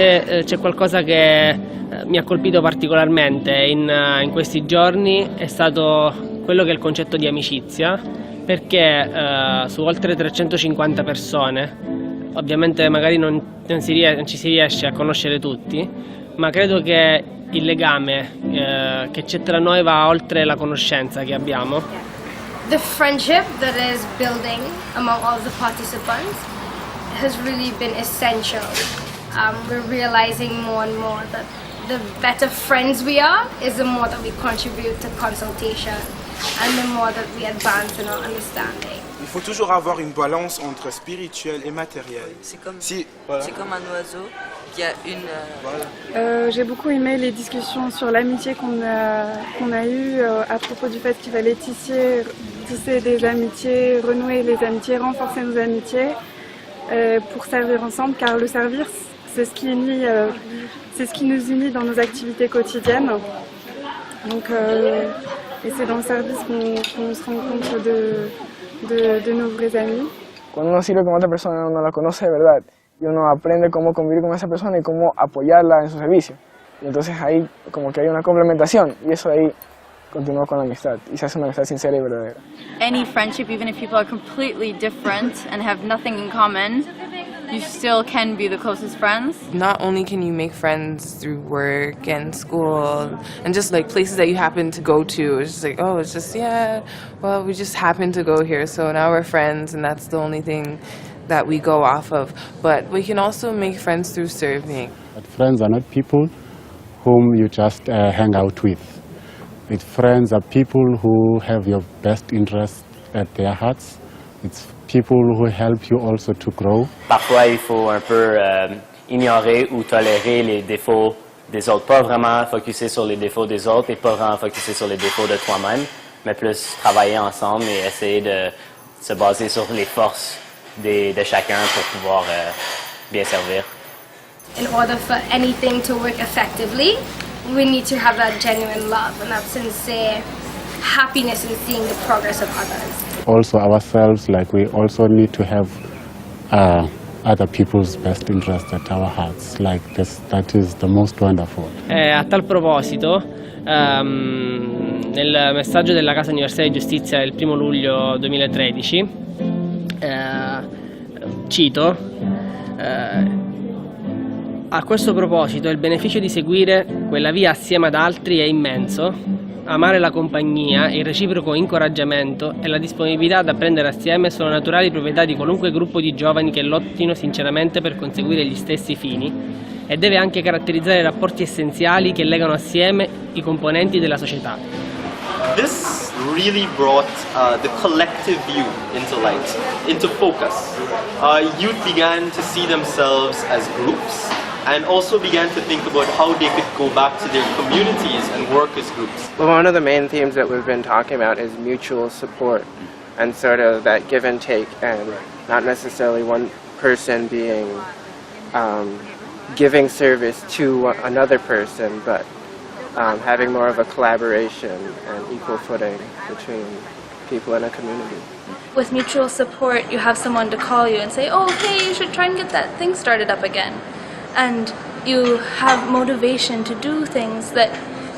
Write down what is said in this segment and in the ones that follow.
se c'è qualcosa che mi ha colpito particolarmente in questi giorni è stato quello che è il concetto di amicizia, perché su oltre 350 persone, ovviamente magari non ci si riesce a conoscere tutti, ma credo che il legame che c'è tra noi va oltre la conoscenza che abbiamo. The friendship that is building among all the participants has really been essential. We're realizing more and more that the better friends we are is the more that we contribute to consultation and the more that we advance in our understanding. Il faut toujours avoir une balance entre spirituel et matériel. C'est comme, voilà. c'est comme un oiseau qui a une... Voilà. J'ai beaucoup aimé les discussions sur l'amitié qu'on a eues à propos du fait qu'il fallait tisser des amitiés, renouer les amitiés, renforcer nos amitiés pour servir ensemble, car le servir, c'est ce qui unit, c'est ce qui nous unit dans nos activités quotidiennes. Donc, et c'est dans le service qu'on se rend compte de nos vrais amis. Cuando uno sirve con otra persona, uno la conoce de verdad y uno aprende cómo convivir con esa persona y cómo apoyarla en su servicio. Y entonces ahí como que hay una complementación y eso ahí continúa con la amistad y se hace una amistad sincera y verdadera. Any friendship, even if people are completely different and have nothing in common, you still can be the closest friends. Not only can you make friends through work and school and just like places that you happen to go to, it's just like, oh, it's just, yeah, well, we just happen to go here, so now we're friends and that's the only thing that we go off of. But we can also make friends through serving. But friends are not people whom you just hang out with. It's friends are people who have your best interests at their hearts. It's people who help you also to grow. Parfois, il faut un peu ignorer ou tolérer les défauts des autres. Pas vraiment focuser sur les défauts des autres et pas vraiment focuser sur les défauts de toi-même, mais plus travailler ensemble et essayer de se baser sur les forces de chacun pour pouvoir bien servir. In order for anything to work effectively, we need to have that genuine love and that sincere happiness in seeing the progress of others. Also ourselves, like we also need to have other people's best interests at our hearts. Like this, that is the most wonderful. A tal proposito, nel messaggio della Casa Universal de Justiça del 1 luglio 2013, cito, a questo proposito il beneficio di seguire quella via assieme ad altri è immenso. Amare la compagnia, il reciproco incoraggiamento e la disponibilità ad apprendere assieme sono naturali proprietà di qualunque gruppo di giovani che lottino sinceramente per conseguire gli stessi fini e deve anche caratterizzare i rapporti essenziali che legano assieme i componenti della società. This really brought the collective view into light, into focus. Youth began to see themselves as groups and also began to think about how they could go back to their communities and work as groups. Well, one of the main themes that we've been talking about is mutual support and sort of that give and take, and not necessarily one person being giving service to another person, but having more of a collaboration and equal footing between people in a community. With mutual support, you have someone to call you and say, oh, hey, you should try and get that thing started up again. And you have motivation to do things that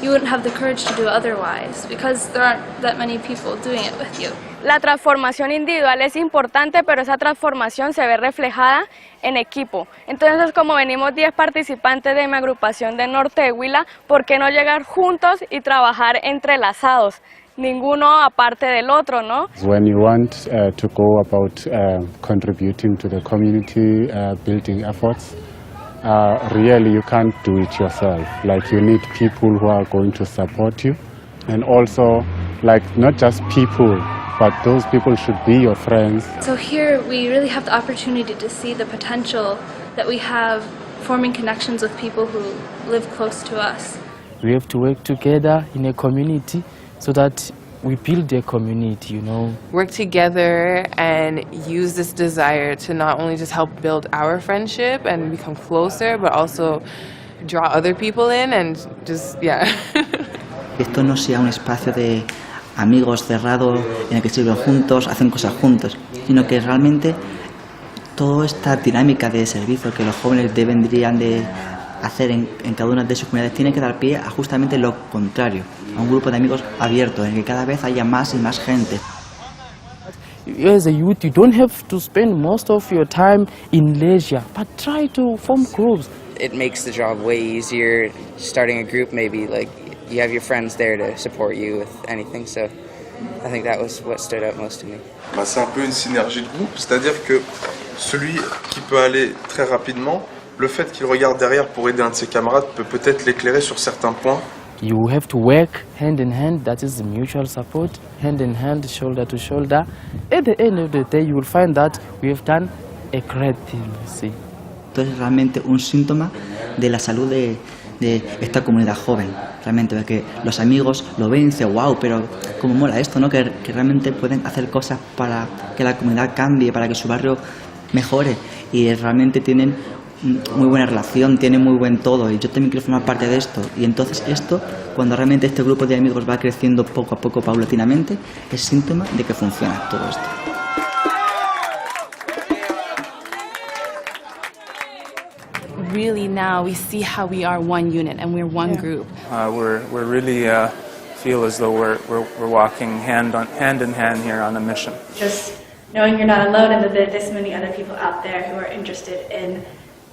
you wouldn't have the courage to do otherwise, because there aren't that many people doing it with you. La transformación individual es importante, pero esa transformación se ve reflejada en equipo. Entonces, como venimos 10 participantes de mi agrupación de Norte de Huila, ¿por qué no llegar juntos y trabajar entrelazados? Ninguno aparte del otro, ¿no? When you want to go about contributing to the community building efforts, really you can't do it yourself. Like you need people who are going to support you, and also like not just people, but those people should be your friends. So here we really have the opportunity to see the potential that we have forming connections with people who live close to us. We have to work together in a community so that we build a community, you know. Work together and use this desire to not only just help build our friendship and become closer, but also draw other people in and just, yeah. Esto no sea un espacio de amigos cerrados en el que sirven juntos, hacen cosas juntos, sino que realmente toda esta dinámica de servicio que los jóvenes deberían de hacer en cada una de sus comunidades tiene que dar pie a justamente lo contrario, a un grupo de amigos abierto, en el que cada vez haya más y más gente. As a youth, you don't have to spend most of your time in leisure, but try to form groups. It makes the job way easier. Starting a group, maybe like you have your friends there to support you with anything. So I think that was what stood out most to me. C'est un peu une synergie de groupe, c'est-à-dire que celui qui peut aller très rapidement, le fait qu'il regarde derrière pour aider un de ses camarades peut peut-être l'éclairer sur certains points. You have to work hand in hand, that is the mutual support, hand in hand, shoulder to shoulder. At the end of the day, you will find that we have done a great thing, see. Esto es realmente un síntoma de la salud de esta comunidad joven, realmente, porque los amigos lo ven y dicen, wow, pero cómo mola esto, ¿no? Que realmente pueden hacer cosas para que la comunidad cambie, para que su barrio mejore, y realmente tienen muy buena relación, tienen muy buen todo, y yo también quiero formar parte de esto. Y entonces esto, cuando realmente este grupo de amigos va creciendo poco a poco, paulatinamente, es síntoma de que funciona todo esto. Really now we see how we are one unit and we're one group. We're really feel as though we're walking hand in hand here on a mission. Just knowing you're not alone and that there are this many other people out there who are interested in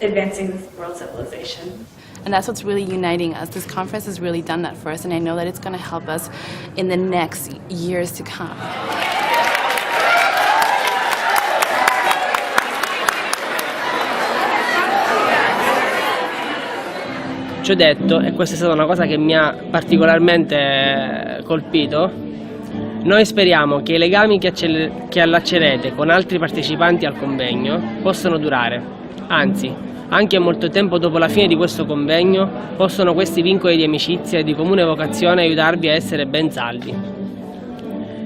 advancing world civilization. And that's what's really uniting us. This conference has really done that for us, and I know that it's going to help us in the next years to come. Ciò detto, e questa è stata una cosa che mi ha particolarmente colpito, noi speriamo che i legami che allaccerete con altri partecipanti al convegno possano durare, anzi, anche molto tempo dopo la fine di questo convegno, possono questi vincoli di amicizia e di comune vocazione aiutarvi a essere ben saldi.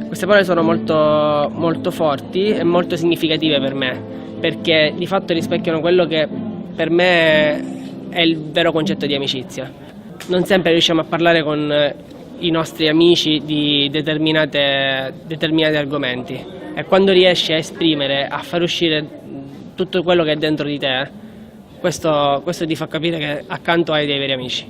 Queste parole sono molto forti e molto significative per me, perché di fatto rispecchiano quello che per me è il vero concetto di amicizia. Non sempre riusciamo a parlare con i nostri amici di determinati argomenti, e quando riesci a esprimere, a far uscire tutto quello che è dentro di te, questo ti fa capire che accanto hai dei veri amici.